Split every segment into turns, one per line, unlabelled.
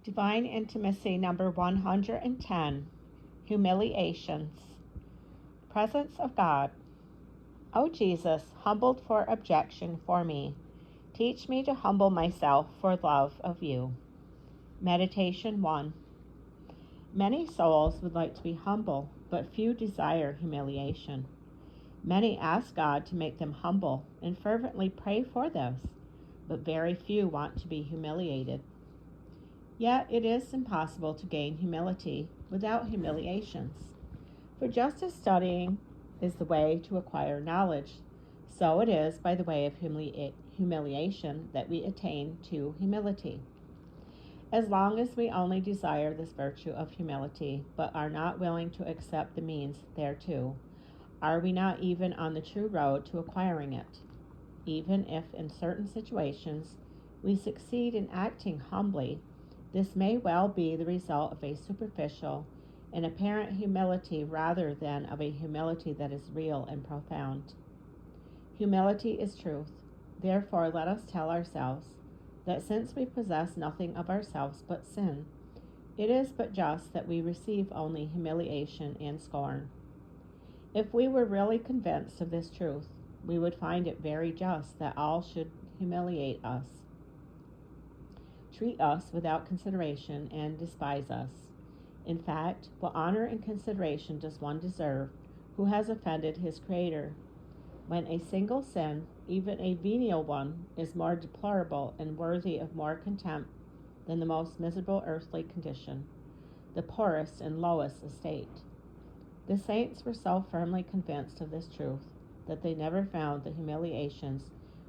Divine Intimacy number 110, Humiliations. Presence of God. O Jesus, humbled for objection for me, teach me to humble myself for love of you. Meditation 1. Many souls would like to be humble, but few desire humiliation. Many ask God to make them humble and fervently pray for this, but very few want to be humiliated. Yet it is impossible to gain humility without humiliations. For just as studying is the way to acquire knowledge, so it is by the way of humiliation that we attain to humility. As long as we only desire this virtue of humility, but are not willing to accept the means thereto, are we not even on the true road to acquiring it? Even if in certain situations we succeed in acting humbly, this may well be the result of a superficial and apparent humility rather than of a humility that is real and profound. Humility is truth. Therefore, let us tell ourselves that since we possess nothing of ourselves but sin, it is but just that we receive only humiliation and scorn. If we were really convinced of this truth, we would find it very just that all should humiliate us, treat us without consideration, and despise us. In fact, what honor and consideration does one deserve who has offended his Creator? When a single sin, even a venial one, is more deplorable and worthy of more contempt than the most miserable earthly condition, the poorest and lowest estate. The saints were so firmly convinced of this truth that they never found the humiliations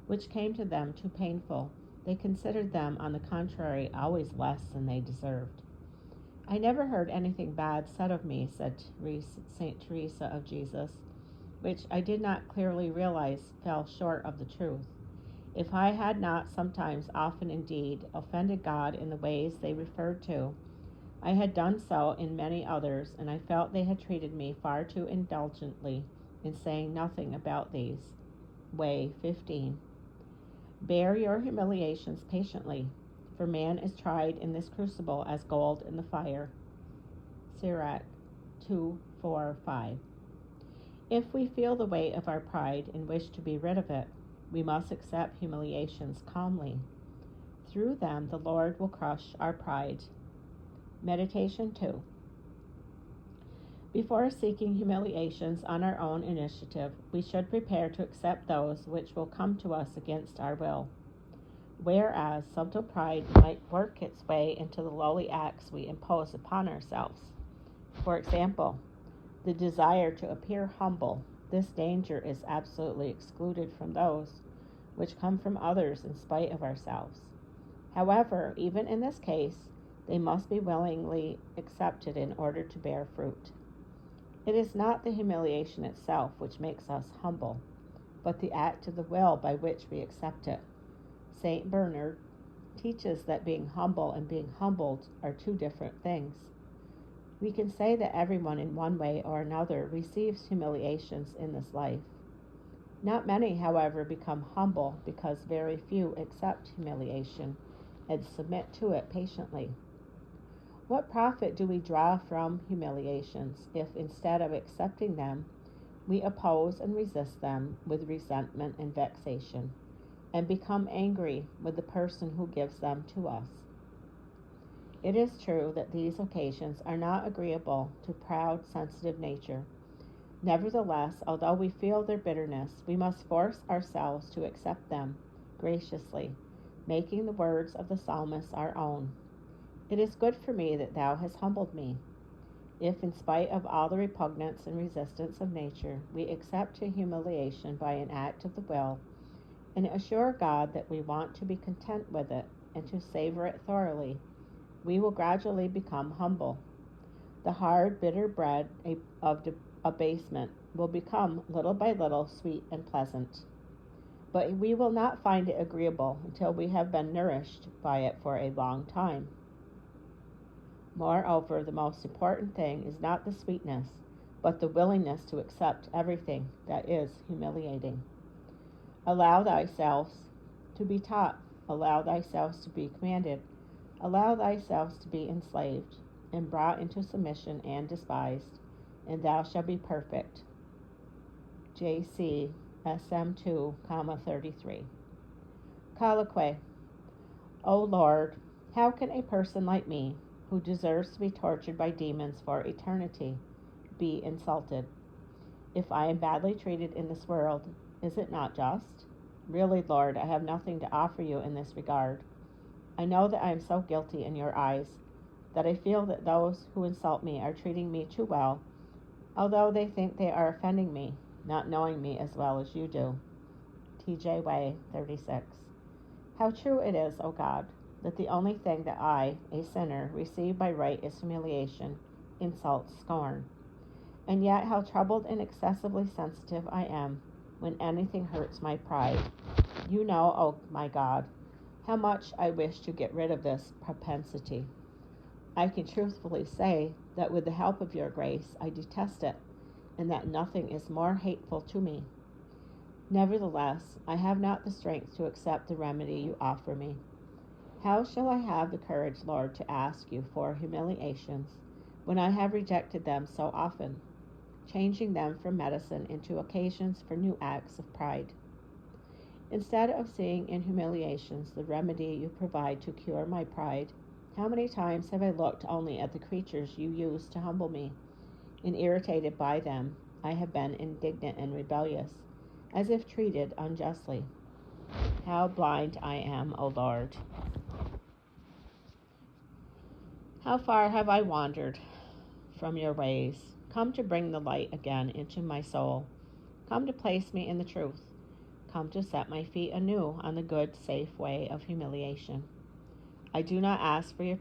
which came to them too painful. They considered them, on the contrary, always less than they deserved. I never heard anything bad said of me, said St. Teresa of Jesus, which I did not clearly realize fell short of the truth. If I had not sometimes, often indeed, offended God in the ways they referred to, I had done so in many others, and I felt they had treated me far too indulgently in saying nothing about these. Way 15. Bear your humiliations patiently, for man is tried in this crucible as gold in the fire. Sirach 2:4-5. If we feel the weight of our pride and wish to be rid of it, we must accept humiliations calmly. Through them the Lord will crush our pride. Meditation 2. Before seeking humiliations on our own initiative, we should prepare to accept those which will come to us against our will. Whereas subtle pride might work its way into the lowly acts we impose upon ourselves. For example, the desire to appear humble. This danger is absolutely excluded from those which come from others in spite of ourselves. However, even in this case, they must be willingly accepted in order to bear fruit. It is not the humiliation itself which makes us humble, but the act of the will by which we accept it. St. Bernard teaches that being humble and being humbled are two different things. We can say that everyone in one way or another receives humiliations in this life. Not many, however, become humble because very few accept humiliation and submit to it patiently. What profit do we draw from humiliations if, instead of accepting them, we oppose and resist them with resentment and vexation, and become angry with the person who gives them to us? It is true that these occasions are not agreeable to proud, sensitive nature. Nevertheless, although we feel their bitterness, we must force ourselves to accept them graciously, making the words of the psalmist our own. It is good for me that thou hast humbled me. If, in spite of all the repugnance and resistance of nature, we accept a humiliation by an act of the will, and assure God that we want to be content with it and to savor it thoroughly, we will gradually become humble. The hard, bitter bread of abasement will become, little by little, sweet and pleasant. But we will not find it agreeable until we have been nourished by it for a long time. Moreover, the most important thing is not the sweetness, but the willingness to accept everything that is humiliating. Allow thyself to be taught, allow thyself to be commanded, Allow thyself to be enslaved, and brought into submission and despised, and thou shalt be perfect. J.C. SM2, 33. Colloquy. O Lord, how can a person like me, who deserves to be tortured by demons for eternity, be insulted? If I am badly treated in this world, is it not just? Really, Lord, I have nothing to offer you in this regard. I know that I am so guilty in your eyes that I feel that those who insult me are treating me too well, although they think they are offending me, not knowing me as well as you do. T.J. Way, 36. How true it is, O God, that the only thing that I, a sinner, receive by right is humiliation, insult, scorn. And yet how troubled and excessively sensitive I am when anything hurts my pride. You know, O my God, how much I wish to get rid of this propensity. I can truthfully say that with the help of your grace I detest it, and that nothing is more hateful to me. Nevertheless, I have not the strength to accept the remedy you offer me. How shall I have the courage, Lord, to ask you for humiliations when I have rejected them so often, changing them from medicine into occasions for new acts of pride? Instead of seeing in humiliations the remedy you provide to cure my pride, how many times have I looked only at the creatures you use to humble me, and irritated by them, I have been indignant and rebellious, as if treated unjustly. How blind I am, O Lord! How far have I wandered from your ways? Come to bring the light again into my soul. Come to place me in the truth. Come to set my feet anew on the good, safe way of humiliation. I do not ask for your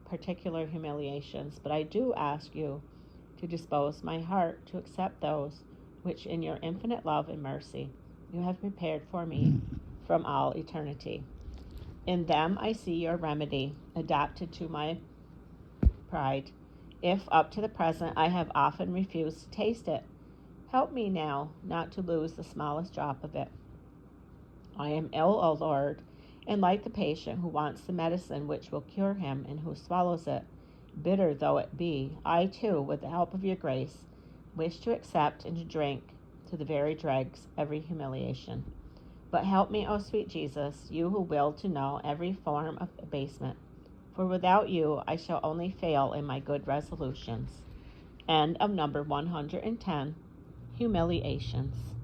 particular humiliations, but I do ask you to dispose my heart to accept those which in your infinite love and mercy you have prepared for me from all eternity. In them I see your remedy, adapted to my pride. If up to the present I have often refused to taste it, help me now not to lose the smallest drop of it. I am ill, O Lord, and like the patient who wants the medicine which will cure him and who swallows it, bitter though it be, I too, with the help of your grace, wish to accept and to drink to the very dregs every humiliation. But help me, O sweet Jesus, you who will to know every form of abasement, for without you I shall only fail in my good resolutions. End of number 110, Humiliations.